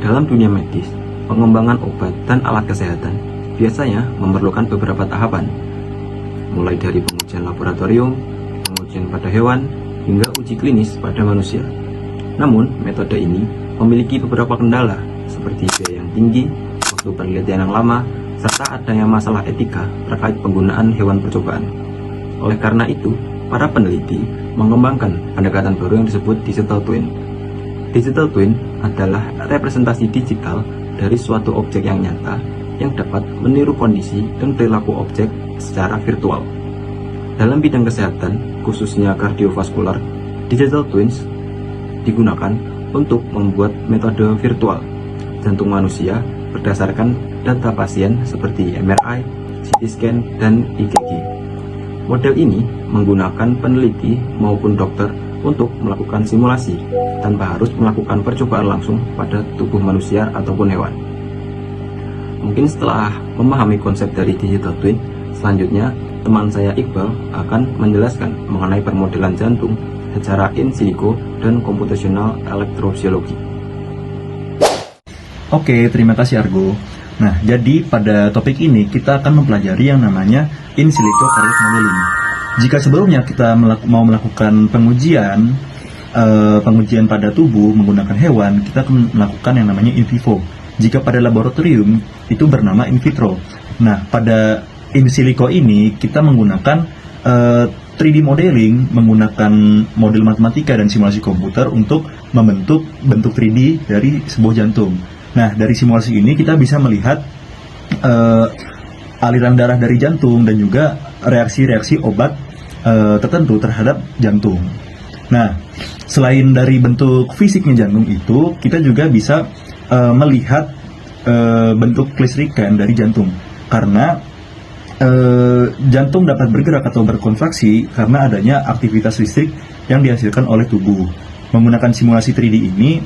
Dalam dunia medis, pengembangan obat dan alat kesehatan biasanya memerlukan beberapa tahapan, mulai dari pengujian laboratorium, pengujian pada hewan, hingga uji klinis pada manusia. Namun, metode ini memiliki beberapa kendala, seperti biaya yang tinggi, waktu penelitian yang lama, serta adanya masalah etika terkait penggunaan hewan percobaan. Oleh karena itu, para peneliti mengembangkan pendekatan baru yang disebut digital twin. Digital twin adalah representasi digital dari suatu objek yang nyata yang dapat meniru kondisi dan perilaku objek secara virtual. Dalam bidang kesehatan, khususnya kardiovaskular, digital twins digunakan untuk membuat metode virtual jantung manusia berdasarkan data pasien seperti MRI, CT scan, dan EKG. Model ini menggunakan peneliti maupun dokter untuk melakukan simulasi tanpa harus melakukan percobaan langsung pada tubuh manusia ataupun hewan. Mungkin setelah memahami konsep dari digital twin, selanjutnya teman saya Iqbal akan menjelaskan mengenai permodelan jantung secara in silico dan computational electrophysiology. Oke, terima kasih Argo. Nah, jadi pada topik ini kita akan mempelajari yang namanya in silico cardiac modeling. Jika sebelumnya kita mau melakukan pengujian pada tubuh menggunakan hewan, kita akan melakukan yang namanya in vivo. Jika pada laboratorium, itu bernama in vitro. Nah, pada in silico ini kita menggunakan 3D modeling, menggunakan model matematika dan simulasi komputer untuk membentuk bentuk 3D dari sebuah jantung. Nah, dari simulasi ini kita bisa melihat aliran darah dari jantung dan juga reaksi-reaksi obat tertentu terhadap jantung. Nah, selain dari bentuk fisiknya jantung itu, kita juga bisa melihat bentuk kelistrikan dari jantung. Karena jantung dapat bergerak atau berkontraksi karena adanya aktivitas listrik yang dihasilkan oleh tubuh. Menggunakan simulasi 3D ini,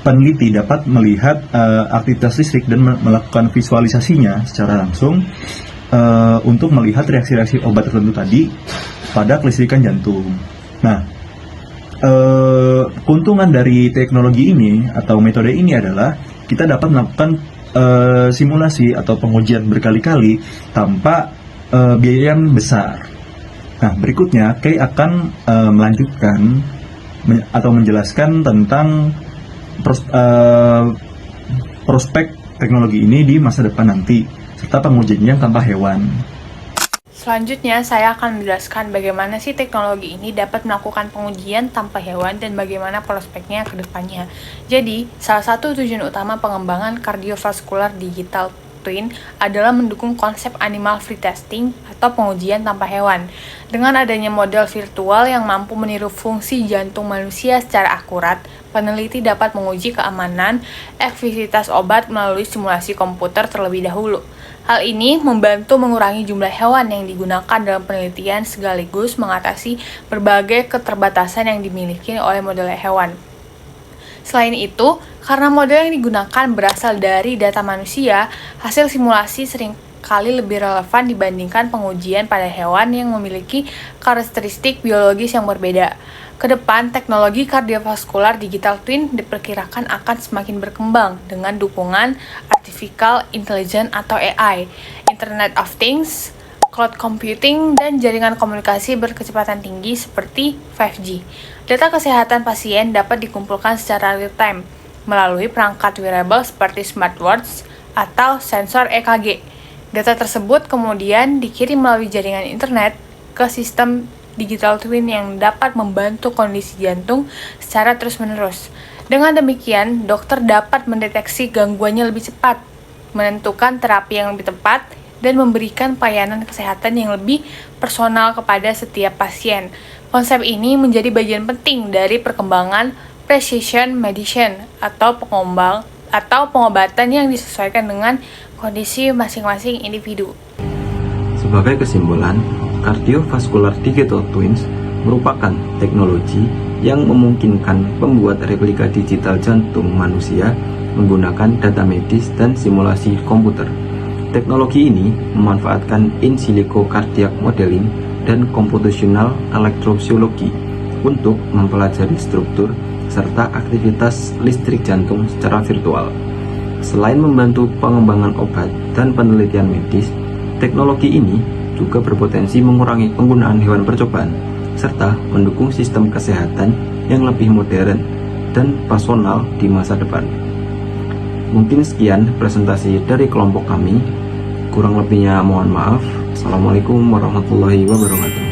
peneliti dapat melihat aktivitas listrik dan melakukan visualisasinya secara langsung untuk melihat reaksi-reaksi obat tertentu tadi pada kelistrikan jantung. Nah, keuntungan dari teknologi ini atau metode ini adalah kita dapat melakukan simulasi atau pengujian berkali-kali tanpa biaya yang besar. Nah, berikutnya Kay akan melanjutkan atau menjelaskan tentang prospek teknologi ini di masa depan nanti, serta pengujiannya tanpa hewan. Selanjutnya, saya akan menjelaskan bagaimana sih teknologi ini dapat melakukan pengujian tanpa hewan dan bagaimana prospeknya ke depannya. Jadi, salah satu tujuan utama pengembangan kardiovaskular digital twin adalah mendukung konsep animal free testing atau pengujian tanpa hewan. Dengan adanya model virtual yang mampu meniru fungsi jantung manusia secara akurat, peneliti dapat menguji keamanan, efektivitas obat melalui simulasi komputer terlebih dahulu. Hal ini membantu mengurangi jumlah hewan yang digunakan dalam penelitian sekaligus mengatasi berbagai keterbatasan yang dimiliki oleh model hewan. Selain itu, karena model yang digunakan berasal dari data manusia, hasil simulasi seringkali lebih relevan dibandingkan pengujian pada hewan yang memiliki karakteristik biologis yang berbeda. Kedepan, teknologi kardiovaskular digital twin diperkirakan akan semakin berkembang dengan dukungan artificial intelligence atau AI, Internet of Things, cloud computing, dan jaringan komunikasi berkecepatan tinggi seperti 5G. Data kesehatan pasien dapat dikumpulkan secara real-time melalui perangkat wearable seperti smartwatch atau sensor EKG. Data tersebut kemudian dikirim melalui jaringan internet ke sistem digital twin yang dapat membantu kondisi jantung secara terus-menerus. Dengan demikian, dokter dapat mendeteksi gangguannya lebih cepat, menentukan terapi yang lebih tepat, dan memberikan pelayanan kesehatan yang lebih personal kepada setiap pasien. Konsep ini menjadi bagian penting dari perkembangan precision medicine atau pengobatan yang disesuaikan dengan kondisi masing-masing individu. Sebagai kesimpulan, cardiovascular digital twins merupakan teknologi yang memungkinkan pembuat replika digital jantung manusia menggunakan data medis dan simulasi komputer. Teknologi ini memanfaatkan in silico cardiac modeling dan computational electrophysiology untuk mempelajari struktur serta aktivitas listrik jantung secara virtual. Selain membantu pengembangan obat dan penelitian medis, teknologi ini juga berpotensi mengurangi penggunaan hewan percobaan, serta mendukung sistem kesehatan yang lebih modern dan personal di masa depan. Mungkin sekian presentasi dari kelompok kami. Kurang lebihnya mohon maaf. Assalamualaikum warahmatullahi wabarakatuh.